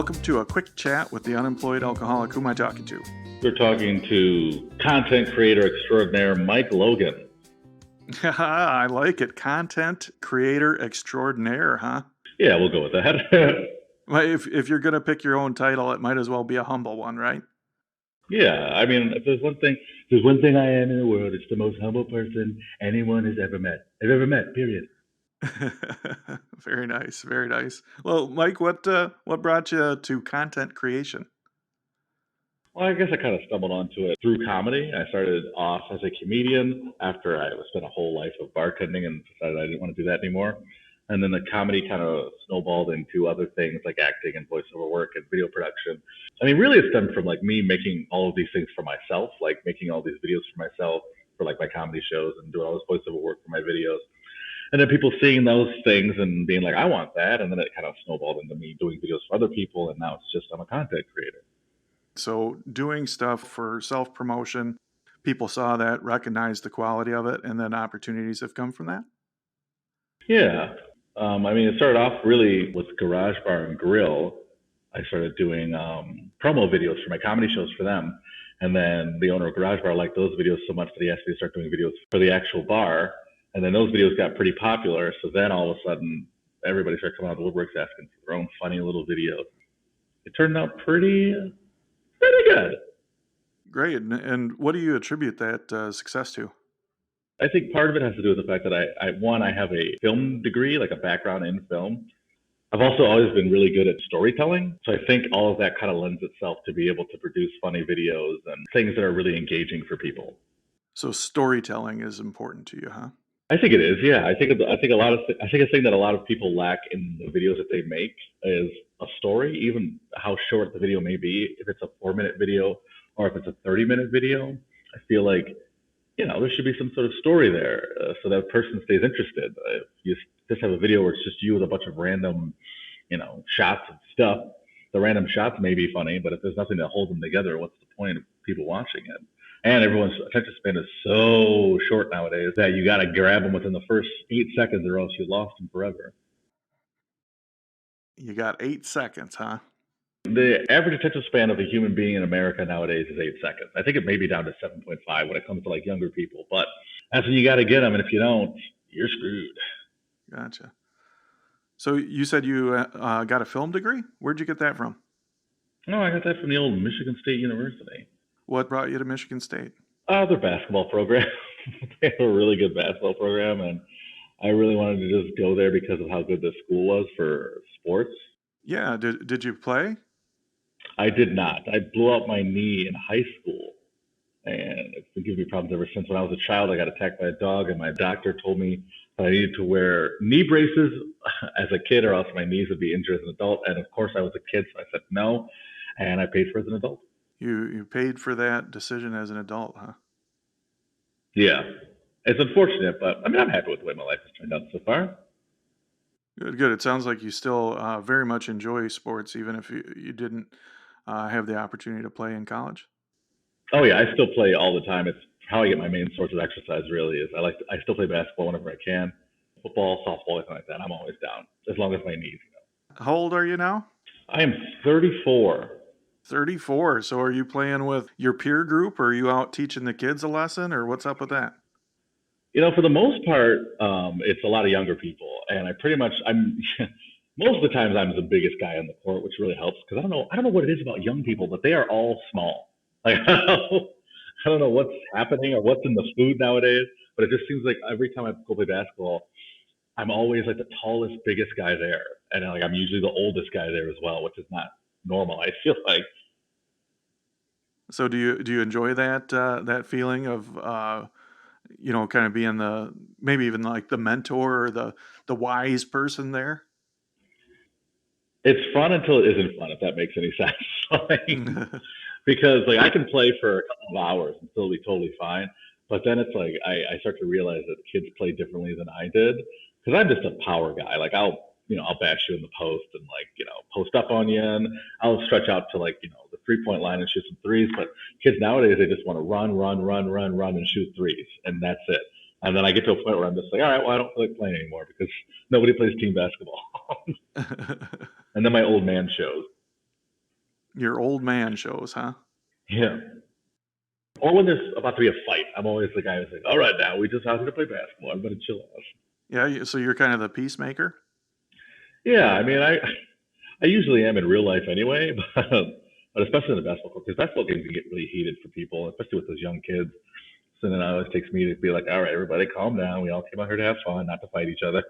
welcome to a quick chat with the Unemployed Alcoholic. Who am I talking to? We're talking to content creator extraordinaire Mike Logan. I like it. Content creator extraordinaire, huh? Yeah, we'll go with that. Well, if you're going to pick your own title, it might as well be a humble one, right? Yeah, I mean, if there's one thing I am in the world, it's the most humble person anyone has ever met. Period. Very nice, very nice. Well, Mike, what brought you to content creation? Well, I guess I kind of stumbled onto it through comedy. I started off as a comedian after I spent a whole life of bartending and decided I didn't want to do that anymore. And then the comedy kind of snowballed into other things like acting and voiceover work and video production. I mean, really it stemmed from like me making all of these things for myself, like making all these videos for myself for like my comedy shows and doing all this voiceover work for my videos. And then people seeing those things and being like, I want that. And then it kind of snowballed into me doing videos for other people. And now it's just, I'm a content creator. So doing stuff for self-promotion, people saw that, recognized the quality of it, and then opportunities have come from that? Yeah. I mean, it started off really with Garage Bar and Grill. I started doing promo videos for my comedy shows for them. And then the owner of Garage Bar liked those videos so much that he asked me to start doing videos for the actual bar. And then those videos got pretty popular. So then all of a sudden, everybody started coming out of the woodworks asking for their own funny little videos. It turned out pretty good. Great. And what do you attribute that success to? I think part of it has to do with the fact that I have a film degree, like a background in film. I've also always been really good at storytelling. So I think all of that kind of lends itself to be able to produce funny videos and things that are really engaging for people. So storytelling is important to you, huh? I think it is, yeah. I think a thing that a lot of people lack in the videos that they make is a story, even how short the video may be. If it's a 4-minute video or if it's a 30-minute video, I feel like there should be some sort of story there so that person stays interested. If you just have a video where it's just you with a bunch of random, shots of stuff, the random shots may be funny, but if there's nothing to hold them together, what's the point of people watching it? And everyone's attention span is so short nowadays that you got to grab them within the first 8 seconds or else you lost them forever. You got 8 seconds, huh? The average attention span of a human being in America nowadays is 8 seconds. I think it may be down to 7.5 when it comes to like younger people, but that's when you got to get them. And if you don't, you're screwed. Gotcha. So you said you got a film degree? Where'd you get that from? No, I got that from the old Michigan State University. What brought you to Michigan State? Their basketball program. They have a really good basketball program, and I really wanted to just go there because of how good the school was for sports. Yeah. Did you play? I did not. I blew out my knee in high school, and it's been giving me problems ever since. When I was a child, I got attacked by a dog, and my doctor told me that I needed to wear knee braces as a kid or else my knees would be injured as an adult. And of course, I was a kid, so I said no, and I paid for it as an adult. You paid for that decision as an adult, huh? Yeah. It's unfortunate, but I mean, I'm happy with the way my life has turned out so far. Good. It sounds like you still very much enjoy sports, even if you didn't have the opportunity to play in college. Oh yeah, I still play all the time. It's how I get my main source of exercise. Really, is I still play basketball whenever I can, football, softball, anything like that. I'm always down as long as my knees. How old are you now? I am 34. 34. So are you playing with your peer group, or are you out teaching the kids a lesson, or what's up with that? For the most part, it's a lot of younger people, and I'm most of the times I'm the biggest guy on the court, which really helps because I don't know what it is about young people, but they are all small. Like I don't know what's happening or what's in the food nowadays, but it just seems like every time I go play basketball, I'm always like the tallest, biggest guy there, and like I'm usually the oldest guy there as well, which is not normal. I feel like. So do you enjoy that feeling of kind of being maybe even like the mentor or the wise person there? It's fun until it isn't fun, if that makes any sense. Because like I can play for a couple of hours and still be totally fine, but then it's like I start to realize that kids play differently than I did because I'm just a power guy. Like I'll bash you in the post and post up on you, and I'll stretch out to the 3-point line and shoot some threes. But kids nowadays, they just want to run and shoot threes, and that's it. And then I get to a point where I'm just like, all right, well, I don't feel like playing anymore because nobody plays team basketball. And then my old man shows. Your old man shows, huh? Yeah. Or when there's about to be a fight, I'm always the guy who's like, all right, now we just have to play basketball. I'm going to chill out. Yeah, so you're kind of the peacemaker? Yeah, I mean, I usually am in real life anyway, but especially in the basketball court, because basketball games can get really heated for people, especially with those young kids. So then it always takes me to be like, all right, everybody calm down. We all came out here to have fun, not to fight each other.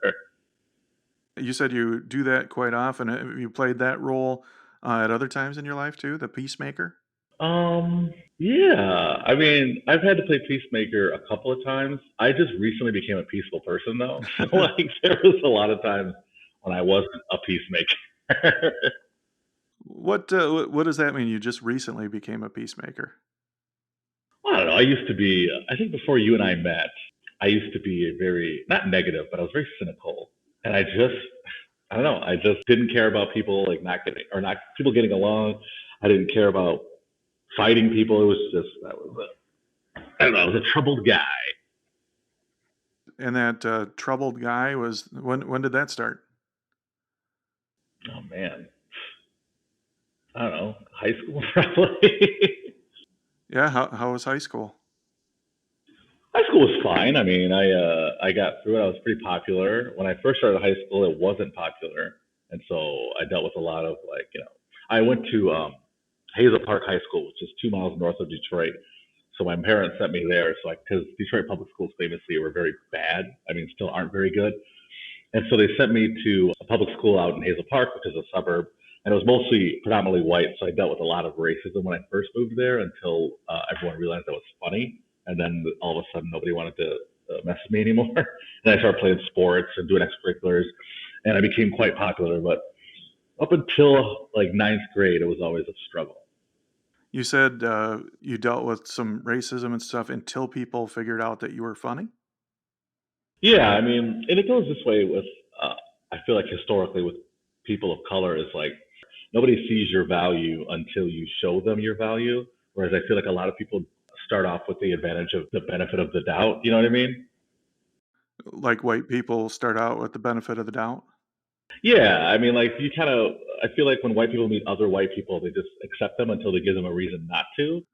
You said you do that quite often. Have you played that role at other times in your life too, the peacemaker? Yeah. I mean, I've had to play peacemaker a couple of times. I just recently became a peaceful person though. So like there was a lot of times when I wasn't a peacemaker. What does that mean? You just recently became a peacemaker? I don't know. I used to be, I think before you and I met, I used to be a very, not negative, but I was very cynical. And I don't know, I just didn't care about people like not getting, or not people getting along. I didn't care about fighting people. It was just, I don't know, I was a troubled guy. And that troubled guy was when did that start? Oh man. I don't know, high school probably. Yeah, how was high school? High school was fine. I mean, I got through it. I was pretty popular. When I first started high school, it wasn't popular, and so I dealt with a lot of like, I went to Hazel Park High School, which is 2 miles north of Detroit. So my parents sent me there. So because Detroit public schools famously were very bad. I mean, still aren't very good. And so they sent me to a public school out in Hazel Park, which is a suburb, and it was mostly predominantly white. So I dealt with a lot of racism when I first moved there until everyone realized that was funny. And then all of a sudden, nobody wanted to mess with me anymore. And I started playing sports and doing extracurriculars, and I became quite popular. But up until like ninth grade, it was always a struggle. You said you dealt with some racism and stuff until people figured out that you were funny. Yeah, I mean, and it goes this way with, uh, I feel like historically with people of color is like nobody sees your value until you show them your value. Whereas I feel like a lot of people start off with the advantage of the benefit of the doubt. You know what I mean? Like white people start out with the benefit of the doubt. Yeah, I mean, like you kind of, I feel like when white people meet other white people, they just accept them until they give them a reason not to.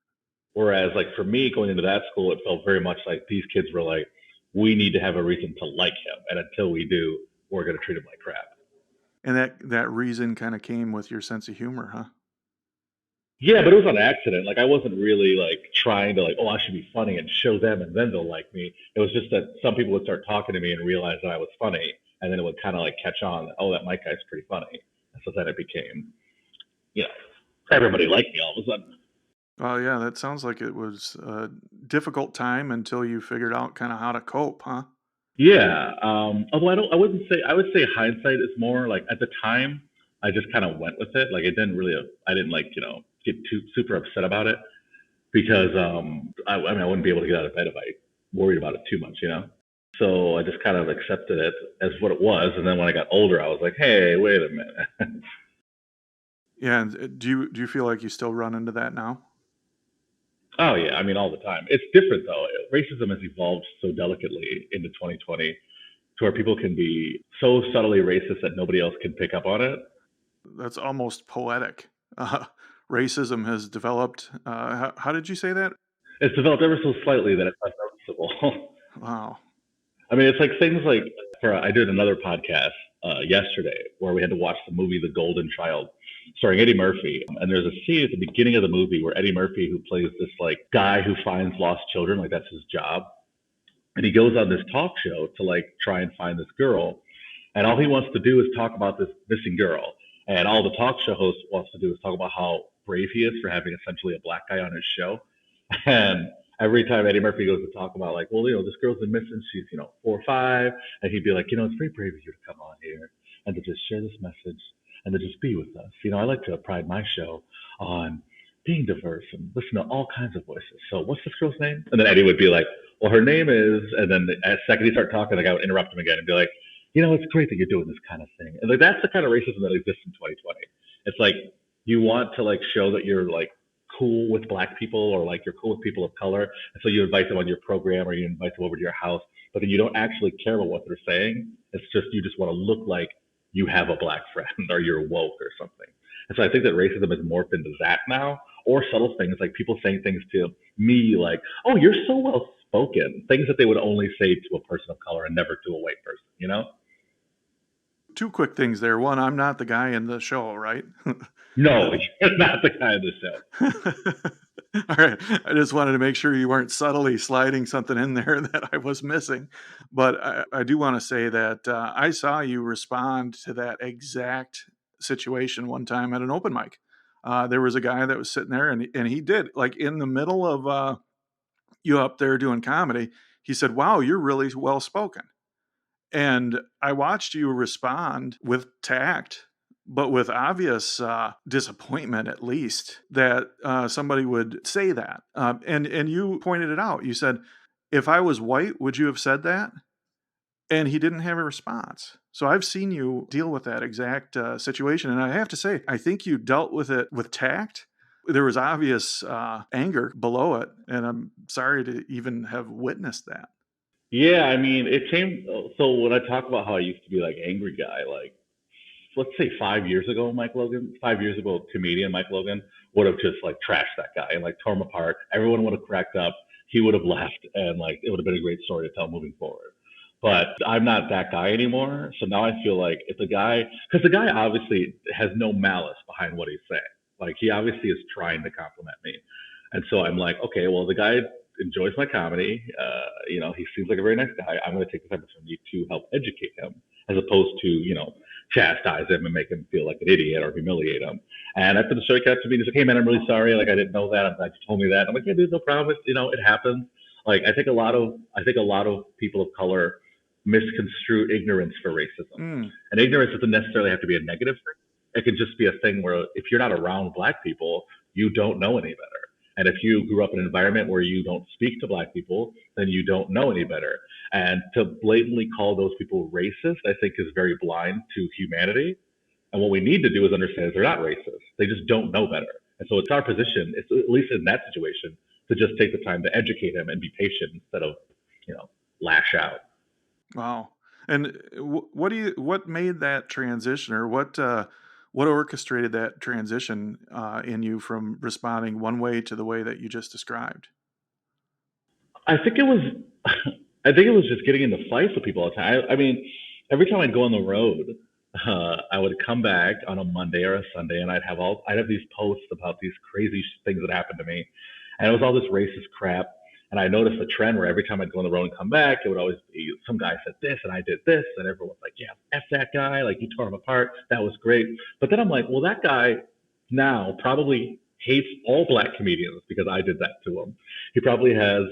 Whereas, like for me going into that school, it felt very much like these kids were like, we need to have a reason to like him, and until we do, we're going to treat him like crap. And that reason kind of came with your sense of humor, huh? Yeah, but it was on accident. Like I wasn't really like trying to like, oh, I should be funny and show them, and then they'll like me. It was just that some people would start talking to me and realize that I was funny, and then it would kind of like catch on. Oh, that Mike guy's pretty funny. And so then it became, you know, everybody liked me all of a sudden. Well, yeah, that sounds like it was a difficult time until you figured out kind of how to cope, huh? Yeah. Although I wouldn't say, I would say hindsight is more like at the time, I just kind of went with it. Like it didn't really, I didn't like, get too super upset about it because, I mean, I wouldn't be able to get out of bed if I worried about it too much. So I just kind of accepted it as what it was. And then when I got older, I was like, hey, wait a minute. Yeah, and do you feel like you still run into that now? Oh, yeah. I mean, all the time. It's different, though. Racism has evolved so delicately into 2020 to where people can be so subtly racist that nobody else can pick up on it. That's almost poetic. Uh, Racism has developed. How did you say that? It's developed ever so slightly that it's not noticeable. Wow. I mean, it's like things like I did another podcast yesterday where we had to watch the movie The Golden Child, starring Eddie Murphy. And there's a scene at the beginning of the movie where Eddie Murphy, who plays this like guy who finds lost children, like that's his job, and he goes on this talk show to like try and find this girl, and all he wants to do is talk about this missing girl, and all the talk show host wants to do is talk about how brave he is for having essentially a black guy on his show. And every time Eddie Murphy goes to talk about like, well, this girl's been missing, she's 4 or 5, and he'd be like, it's very brave of you to come on here and to just share this message and to just be with us. I like to pride my show on being diverse and listen to all kinds of voices. So what's this girl's name? And then Eddie would be like, well, her name is, and then the second he start talking, like I would interrupt him again and be like, it's great that you're doing this kind of thing. And like that's the kind of racism that exists in 2020. It's like you want to like show that you're like cool with black people or like you're cool with people of color, and so you invite them on your program or you invite them over to your house, but then you don't actually care about what they're saying. It's just you just want to look like you have a black friend or you're woke or something. And so I think that racism has morphed into that now, or subtle things like people saying things to me like, "Oh, you're so well spoken," things that they would only say to a person of color and never to a white person. You know? Two quick things there. One, I'm not the guy in the show, right? No, you're not the guy of the show. All right. I just wanted to make sure you weren't subtly sliding something in there that I was missing. But I do want to say that I saw you respond to that exact situation one time at an open mic. There was a guy that was sitting there, and he did, like, in the middle of you up there doing comedy, he said, "Wow, you're really well spoken." And I watched you respond with tact, but with obvious disappointment, at least, that somebody would say that. And you pointed it out. You said, "If I was white, would you have said that?" And he didn't have a response. So I've seen you deal with that exact situation. And I have to say, I think you dealt with it with tact. There was obvious anger below it. And I'm sorry to even have witnessed that. Yeah, I mean, it came. So when I talk about how I used to be like angry guy, like let's say 5 years ago, Mike Logan, 5 years ago, comedian Mike Logan would have just like trashed that guy and like tore him apart. Everyone would have cracked up. He would have left, and like it would have been a great story to tell moving forward. But I'm not that guy anymore. So now I feel like if the guy, because the guy obviously has no malice behind what he's saying. Like he obviously is trying to compliment me. And so I'm like, okay, well, the guy enjoys my comedy. He seems like a very nice guy. I'm going to take this opportunity to help educate him as opposed to, chastise him and make him feel like an idiot or humiliate him. And after the show, he came to me and he's like, "Hey man, I'm really sorry. Like I didn't know that. I'm glad you told me that." I'm like, "Yeah, dude, no problem. It happens." Like I think a lot of people of color misconstrue ignorance for racism. Mm. And ignorance doesn't necessarily have to be a negative thing. It can just be a thing where if you're not around black people, you don't know any better. And if you grew up in an environment where you don't speak to black people, then you don't know any better. And to blatantly call those people racist, I think is very blind to humanity. And what we need to do is understand they're not racist. They just don't know better. And so it's our position, it's at least in that situation, to just take the time to educate him and be patient instead of, lash out. Wow. And what made that transition, or what orchestrated that transition in you from responding one way to the way that you just described? I think it was I think it was just getting into fights with people all the time. I mean, every time I'd go on the road, I would come back on a Monday or a Sunday, and I'd have these posts about these crazy things that happened to me, and it was all this racist crap. And I noticed a trend where every time I'd go on the road and come back, it would always be some guy said this and I did this, and everyone's like, "Yeah, f that guy, like you tore him apart, that was great." But then I'm like, well, that guy now probably hates all black comedians because I did that to him. He probably has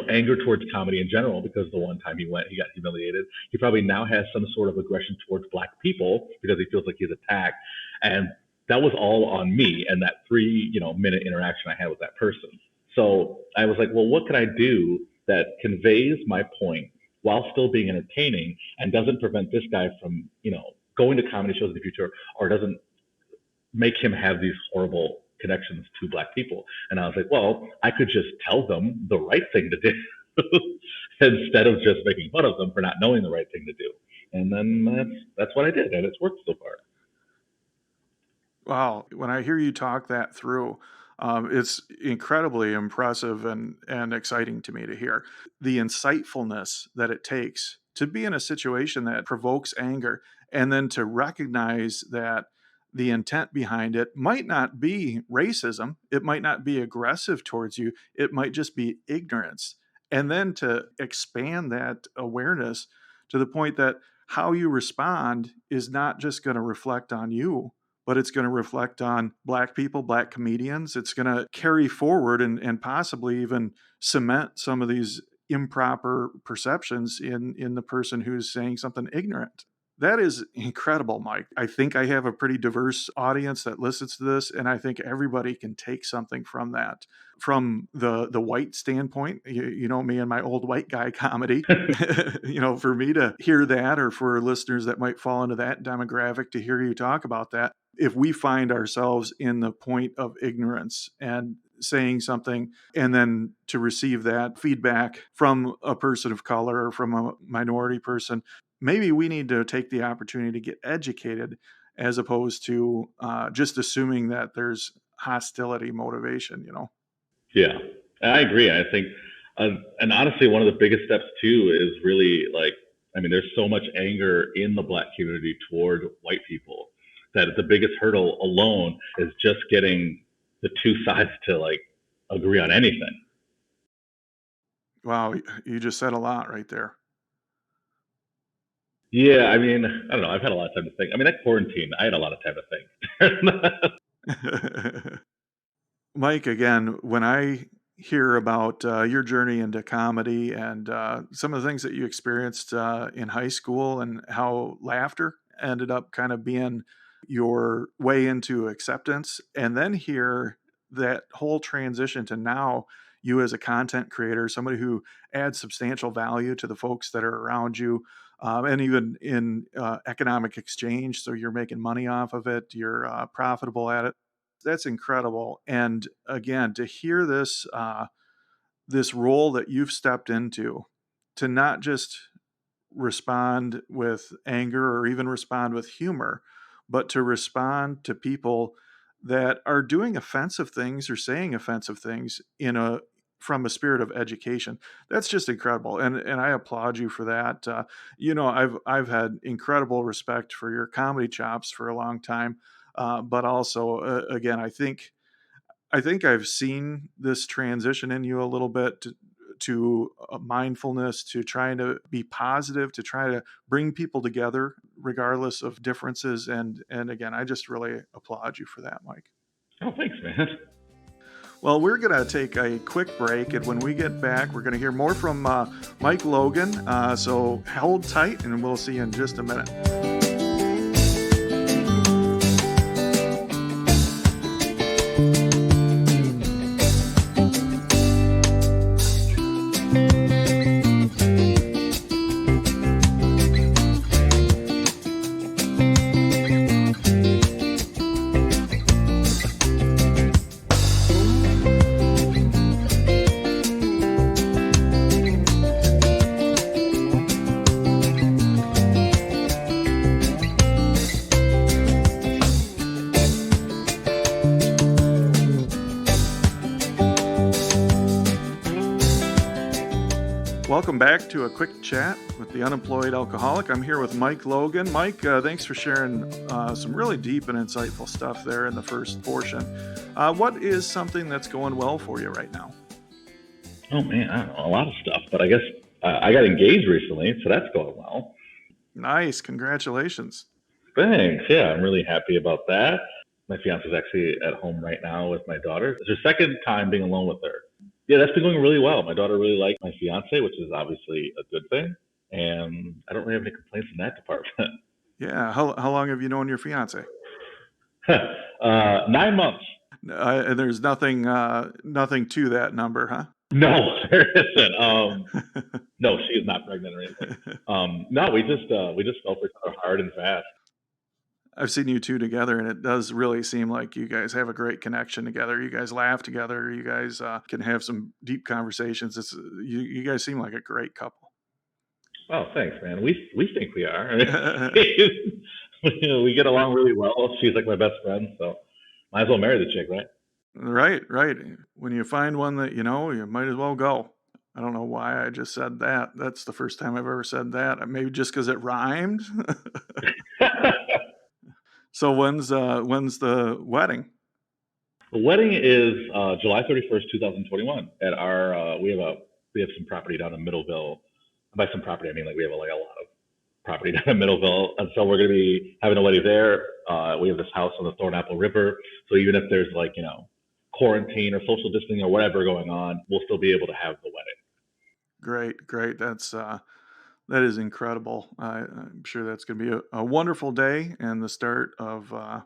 anger towards comedy in general because the one time he went, he got humiliated. He probably now has some sort of aggression towards black people because he feels like he's attacked. And that was all on me and that 3 minute interaction I had with that person. So I was like, well, what can I do that conveys my point while still being entertaining and doesn't prevent this guy from, going to comedy shows in the future or doesn't make him have these horrible connections to black people. And I was like, well, I could just tell them the right thing to do instead of just making fun of them for not knowing the right thing to do. And then that's what I did, and it's worked so far. Wow. When I hear you talk that through, it's incredibly impressive and exciting to me to hear the insightfulness that it takes to be in a situation that provokes anger, and then to recognize that the intent behind it might not be racism, it might not be aggressive towards you, it might just be ignorance. And then to expand that awareness to the point that how you respond is not just going to reflect on you, but it's going to reflect on black people, black comedians. It's going to carry forward and possibly even cement some of these improper perceptions in the person who's saying something ignorant. That is incredible, Mike. I think I have a pretty diverse audience that listens to this, and I think everybody can take something from that. From the white standpoint, you know me and my old white guy comedy. For me to hear that, or for listeners that might fall into that demographic to hear you talk about that, if we find ourselves in the point of ignorance and saying something, and then to receive that feedback from a person of color or from a minority person, maybe we need to take the opportunity to get educated as opposed to just assuming that there's hostility motivation, you know? Yeah, I agree. I think, and honestly, one of the biggest steps too is really like, I mean, there's so much anger in the Black community toward white people that the biggest hurdle alone is just getting the two sides to like agree on anything. Wow, you just said a lot right there. Yeah, I mean, I don't know. I've had a lot of time to think. I mean, that quarantine, I had a lot of time to think. Mike, again, when I hear about your journey into comedy and some of the things that you experienced in high school and how laughter ended up kind of being your way into acceptance, and then hear that whole transition to now you as a content creator, somebody who adds substantial value to the folks that are around you. And even in economic exchange, so you're making money off of it, you're profitable at it. That's incredible. And again, to hear this this role that you've stepped into, to not just respond with anger or even respond with humor, but to respond to people that are doing offensive things or saying offensive things in a from a spirit of education. That's just incredible, and I applaud you for that. You know, I've had incredible respect for your comedy chops for a long time, but also again, I think I've seen this transition in you a little bit to mindfulness, to trying to be positive, to try to bring people together regardless of differences. And again, I just really applaud you for that, Mike. Oh, thanks, man. Well, we're going to take a quick break, and when we get back, we're going to hear more from Mike Logan. So hold tight, and we'll see you in just a minute. Welcome back to a quick chat with the Unemployed Alcoholic. I'm here with Mike Logan. Mike, thanks for sharing some really deep and insightful stuff there in the first portion. What is something that's going well for you right now? Oh man, I don't know, a lot of stuff, but I guess I got engaged recently, so that's going well. Nice. Congratulations. Thanks. Yeah, I'm really happy about that. My fiance is actually at home right now with my daughter. It's her second time being alone with her. Yeah, that's been going really well. My daughter really liked my fiance, which is obviously a good thing. And I don't really have any complaints in that department. Yeah. How long have you known your fiance? 9 months. There's nothing to that number, huh? No, there isn't. No, she is not pregnant or anything. No, we just fell for each other hard and fast. I've seen you two together, and it does really seem like you guys have a great connection together. You guys laugh together. You guys can have some deep conversations. You guys seem like a great couple. Oh, thanks, man. We think we are. We get along really well. She's like my best friend, so might as well marry the chick, right? Right, right. When you find one that you know, you might as well go. I don't know why I just said that. That's the first time I've ever said that. Maybe just because it rhymed. So when's the wedding? The wedding is July 31st, 2021. At our we have some property down in Middleville. By some property, I mean like we have like a lot of property down in Middleville, and so we're going to be having a wedding there. We have this house on the Thornapple River, so even if there's like quarantine or social distancing or whatever going on, we'll still be able to have the wedding. Great, great. That is incredible. I'm sure that's going to be a wonderful day and the start of a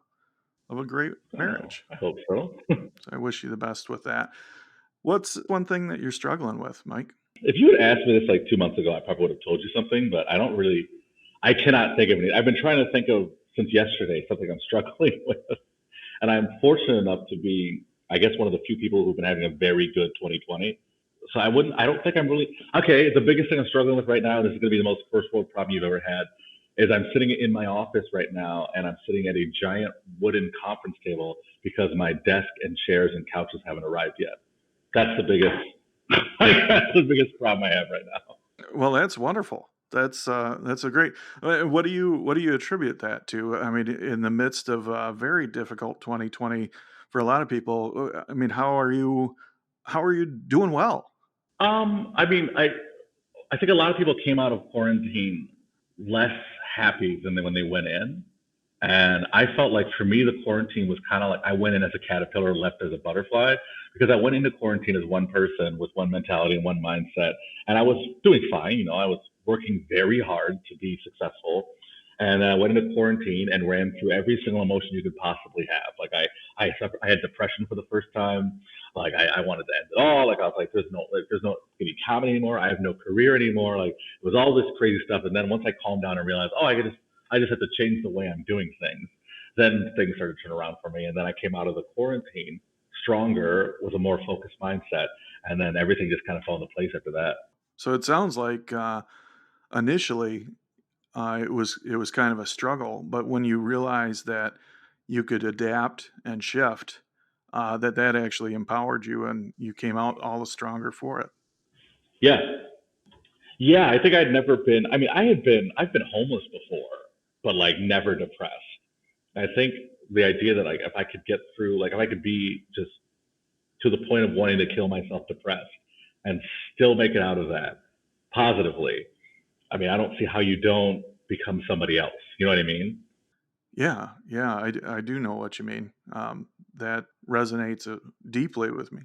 great marriage. I hope so. So I wish you the best with that. What's one thing that you're struggling with, Mike? If you had asked me this like 2 months ago, I probably would have told you something, but I cannot think of anything. I've been trying to think of since yesterday something I'm struggling with, and I'm fortunate enough to be, I guess, one of the few people who've been having a very good 2020. So I don't think I'm really, okay. The biggest thing I'm struggling with right now, this is going to be the most first world problem you've ever had, is I'm sitting in my office right now and I'm sitting at a giant wooden conference table because my desk and chairs and couches haven't arrived yet. That's the biggest that's the biggest problem I have right now. Well, that's wonderful. That's a great. What do you attribute that to? I mean, in the midst of a very difficult 2020 for a lot of people. I mean, how are you doing well? I mean, I think a lot of people came out of quarantine less happy than when they went in. And I felt like for me, the quarantine was kind of like I went in as a caterpillar, left as a butterfly, because I went into quarantine as one person with one mentality and one mindset. And I was doing fine. You know, I was working very hard to be successful. And I went into quarantine and ran through every single emotion you could possibly have. I had depression for the first time. I wanted to end it all. Like I was like, there's no gonna be comedy anymore. I have no career anymore. Like it was all this crazy stuff. And then once I calmed down and realized, oh, I just have to change the way I'm doing things. Then things started to turn around for me. And then I came out of the quarantine stronger with a more focused mindset. And then everything just kind of fell into place after that. So it sounds like initially it was kind of a struggle, but when you realized that you could adapt and shift, that actually empowered you, and you came out all the stronger for it. Yeah. Yeah. I think I'd never been, I mean, I've been homeless before, but like never depressed. I think the idea that like if I could get through, like if I could be just to the point of wanting to kill myself depressed and still make it out of that positively, I mean, I don't see how you don't become somebody else. You know what I mean? Yeah, yeah, I do know what you mean. That resonates deeply with me.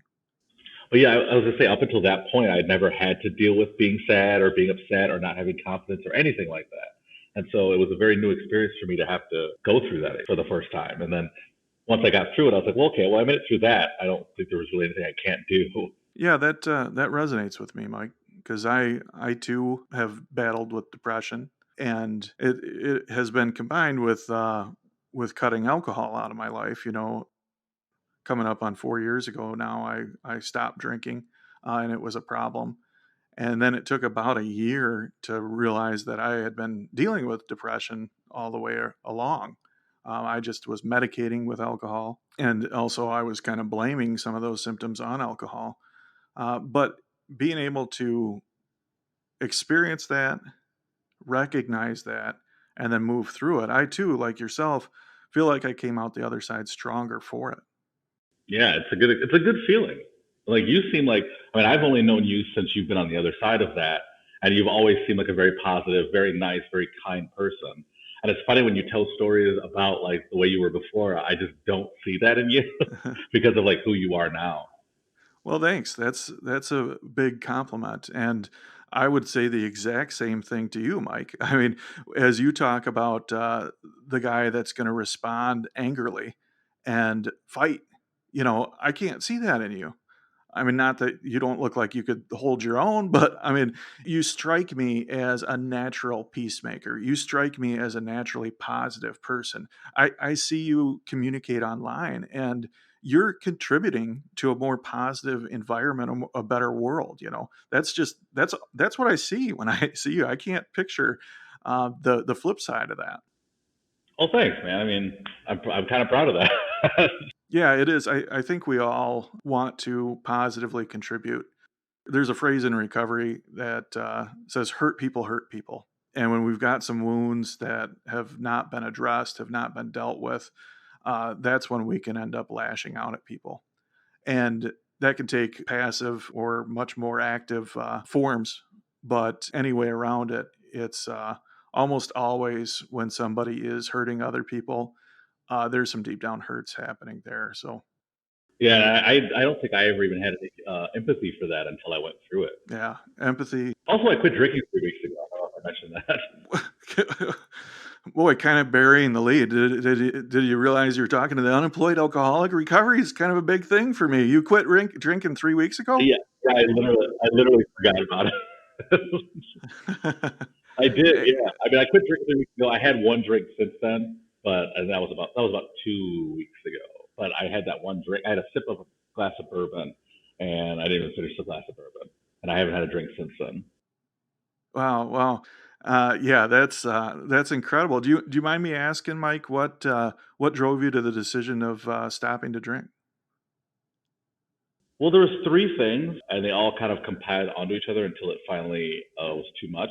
But yeah, I was gonna say up until that point, I'd never had to deal with being sad or being upset or not having confidence or anything like that. And so it was a very new experience for me to have to go through that for the first time. And then once I got through it, I was like, well, okay, well, I made it through that. I don't think there was really anything I can't do. Yeah, that resonates with me, Mike, because I too have battled with depression, and it has been combined with cutting alcohol out of my life. You know, coming up on 4 years ago now, I stopped drinking, and it was a problem. And then it took about a year to realize that I had been dealing with depression all the way along. I just was medicating with alcohol, and also I was kind of blaming some of those symptoms on alcohol. But being able to experience that, recognize that, and then move through it, I too, like yourself, feel like I came out the other side stronger for it. Yeah, it's a good feeling. Like you seem like, I mean, I've only known you since you've been on the other side of that, and you've always seemed like a very positive, very nice, very kind person. And it's funny when you tell stories about like the way you were before. I just don't see that in you because of like who you are now. Well, thanks. That's a big compliment, and I would say the exact same thing to you, Mike. I mean, as you talk about the guy that's going to respond angrily and fight, you know, I can't see that in you. I mean, not that you don't look like you could hold your own, but I mean, you strike me as a natural peacemaker. You strike me as a naturally positive person. I see you communicate online, and you're contributing to a more positive environment, a better world. You know, that's what I see when I see you. I can't picture the flip side of that. Oh, thanks, man. I mean, I'm kind of proud of that. Yeah, it is. I think we all want to positively contribute. There's a phrase in recovery that says hurt people hurt people. And when we've got some wounds that have not been addressed, have not been dealt with, that's when we can end up lashing out at people. And that can take passive or much more active forms. But any way around it, it's almost always when somebody is hurting other people, there's some deep down hurts happening there. So, Yeah, I don't think I ever even had any empathy for that until I went through it. yeah, empathy. Also, I quit drinking 3 weeks ago. I don't know if I mentioned that. Boy, kind of burying the lead. Did you realize you're talking to the unemployed alcoholic? Recovery is kind of a big thing for me. You quit drinking 3 weeks ago? Yeah, yeah, I literally forgot about it. I did, Hey, yeah. I mean, I quit drinking 3 weeks ago. I had one drink since then, but and that was about 2 weeks ago. But I had that one drink. I had a sip of a glass of bourbon, and I didn't even finish the glass of bourbon, and I haven't had a drink since then. Wow, wow. Yeah, that's incredible. Do you mind me asking, Mike, what drove you to the decision of stopping to drink? Well, there was three things, and they all kind of compiled onto each other until it finally was too much.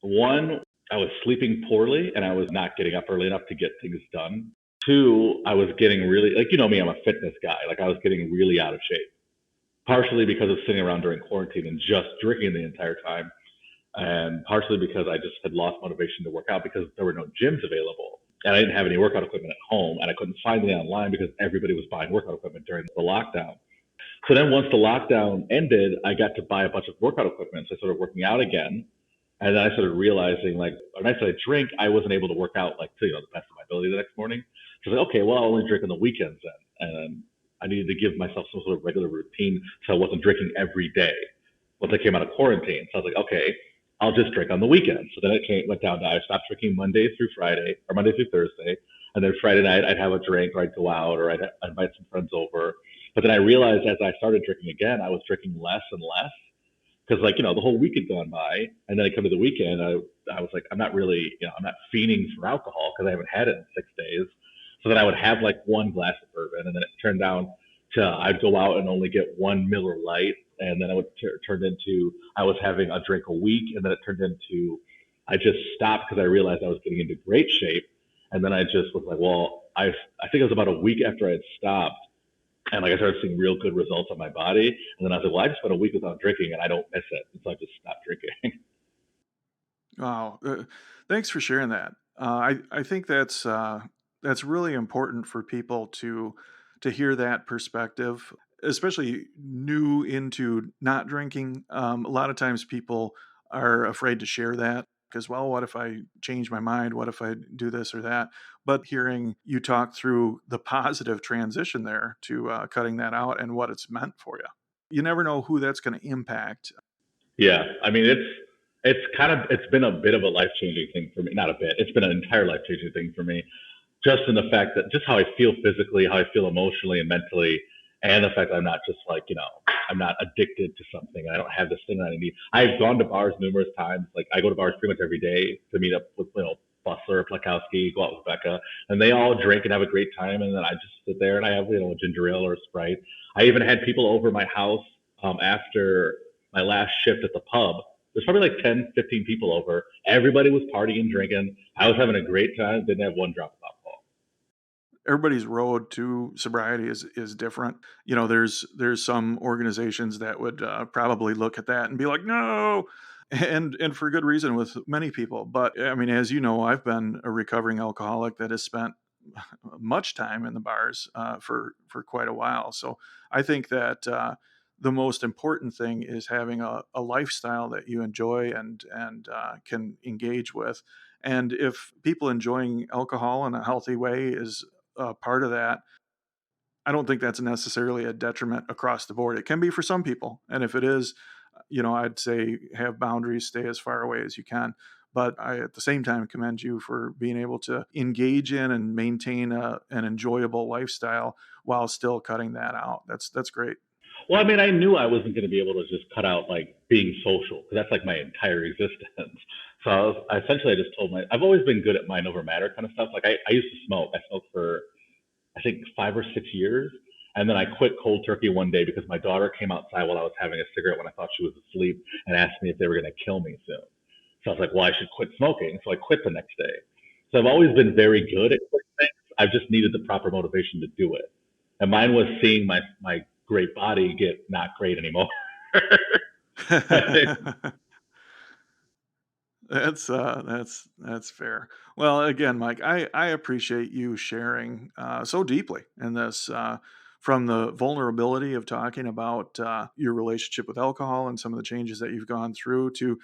One, I was sleeping poorly, and I was not getting up early enough to get things done. Two, I was getting really like you know me, I'm a fitness guy. Like I was getting really out of shape, partially because of sitting around during quarantine and just drinking the entire time, and partially because I just had lost motivation to work out because there were no gyms available. And I didn't have any workout equipment at home, and I couldn't find any online because everybody was buying workout equipment during the lockdown. So then once the lockdown ended, I got to buy a bunch of workout equipment. So I started working out again. And then I started realizing like when I started drink, I wasn't able to work out like to the best of my ability the next morning. So I was like, okay, well I'll only drink on the weekends then. And I needed to give myself some sort of regular routine so I wasn't drinking every day once I came out of quarantine. So I was like, okay, I'll just drink on the weekends. So then went down to I stopped drinking Monday through Friday or Monday through Thursday. And then Friday night I'd have a drink or I'd go out or I'd invite some friends over. But then I realized as I started drinking again, I was drinking less and less because like the whole week had gone by, and then I come to the weekend, I was like, I'm not really, I'm not fiending for alcohol because I haven't had it in 6 days. So then I would have like one glass of bourbon, and then it turned down to I'd go out and only get one Miller Lite, and then it would turn into I was having a drink a week, and then it turned into I just stopped because I realized I was getting into great shape, and then I just was like, well, I think it was about a week after I had stopped and like I started seeing real good results on my body. And then I was like, well, I just went a week without drinking and I don't miss it. And so I just stopped drinking. Wow, thanks for sharing that. I think that's really important for people to hear that perspective, especially new into not drinking. A lot of times people are afraid to share that because, well, what if I change my mind? What if I do this or that? But hearing you talk through the positive transition there to cutting that out and what it's meant for you, you never know who that's going to impact. Yeah. I mean, it's been a bit of a life changing thing for me. Not a bit. It's been an entire life changing thing for me. Just in the fact that just how I feel physically, how I feel emotionally and mentally, and the fact that I'm not just like, I'm not addicted to something. I don't have this thing that I need. I've gone to bars numerous times. Like I go to bars pretty much every day to meet up with, Bustler, Plakowski, go out with Becca, and they all drink and have a great time. And then I just sit there and I have, a ginger ale or a Sprite. I even had people over my house after my last shift at the pub. There's probably like 10, 15 people over. Everybody was partying, drinking. I was having a great time. Didn't have one drop of alcohol. Everybody's road to sobriety is different. There's some organizations that would probably look at that and be like, no, and for good reason with many people. But I mean, as you know, I've been a recovering alcoholic that has spent much time in the bars for quite a while. So I think that the most important thing is having a lifestyle that you enjoy and can engage with. And if people enjoying alcohol in a healthy way is part of that, I don't think that's necessarily a detriment across the board. It can be for some people, and if it is, I'd say have boundaries, stay as far away as you can. But I, at the same time, commend you for being able to engage in and maintain an enjoyable lifestyle while still cutting that out. That's great. Well, I mean, I knew I wasn't going to be able to just cut out like being social because that's like my entire existence. So I essentially I just told I've always been good at mind over matter kind of stuff. Like I used to smoke. I smoked for I think 5 or 6 years. And then I quit cold turkey one day because my daughter came outside while I was having a cigarette when I thought she was asleep and asked me if they were going to kill me soon. So I was like, well, I should quit smoking. So I quit the next day. So I've always been very good at quitting things. I've just needed the proper motivation to do it. And mine was seeing my great body get not great anymore. That's fair. Well, again, Mike, I appreciate you sharing so deeply in this, from the vulnerability of talking about your relationship with alcohol and some of the changes that you've gone through to,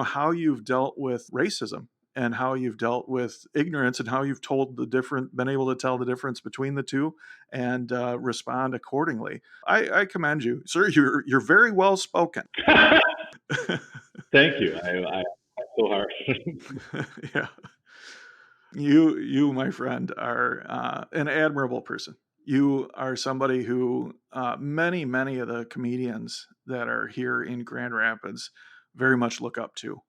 how you've dealt with racism and how you've dealt with ignorance and how you've been able to tell the difference between the two and respond accordingly. I commend you, sir. You're very well spoken. Thank you. I so hard. Yeah. You, my friend, are an admirable person. You are somebody who many of the comedians that are here in Grand Rapids very much look up to.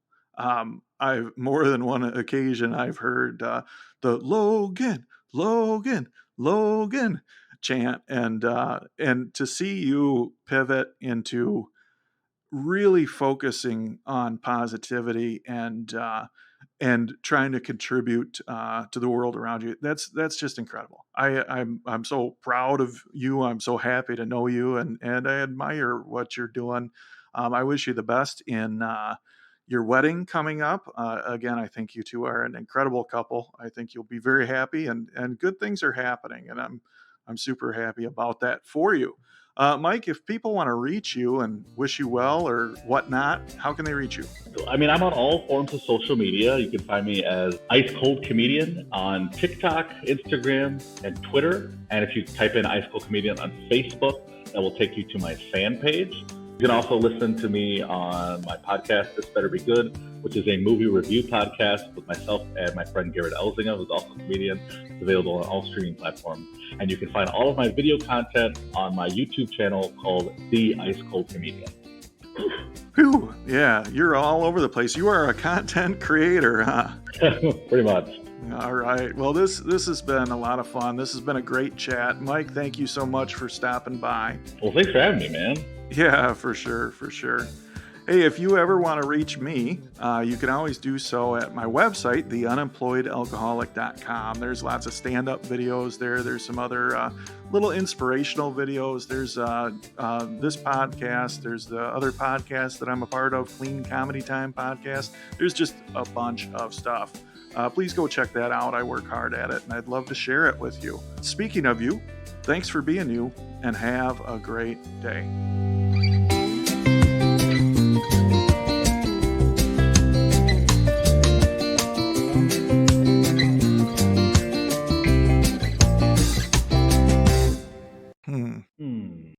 I've more than one occasion I've heard the Logan, Logan, Logan chant, and to see you pivot into really focusing on positivity and trying to contribute to the world around you. That's just incredible. I'm so proud of you. I'm so happy to know you, and I admire what you're doing. I wish you the best in your wedding coming up. Again, I think you two are an incredible couple. I think you'll be very happy, and good things are happening, and I'm super happy about that for you. Mike, if people want to reach you and wish you well or whatnot, how can they reach you? So, I mean, I'm on all forms of social media. You can find me as Ice Cold Comedian on TikTok, Instagram, and Twitter. And if you type in Ice Cold Comedian on Facebook, that will take you to my fan page. You can also listen to me on my podcast, This Better Be Good, which is a movie review podcast with myself and my friend Garrett Elzinga, who's also a comedian. It's available on all streaming platforms. And you can find all of my video content on my YouTube channel called The Ice Cold Comedian. Whew, yeah, you're all over the place. You are a content creator, huh? Pretty much. All right. Well, this has been a lot of fun. This has been a great chat. Mike, thank you so much for stopping by. Well, thanks for having me, man. Yeah, for sure, for sure. Hey, if you ever want to reach me, you can always do so at my website, theunemployedalcoholic.com. There's lots of stand-up videos there. There's some other little inspirational videos. There's this podcast. There's the other podcast that I'm a part of, Clean Comedy Time podcast. There's just a bunch of stuff. Please go check that out. I work hard at it, and I'd love to share it with you. Speaking of you, thanks for being you, and have a great day. Hmm.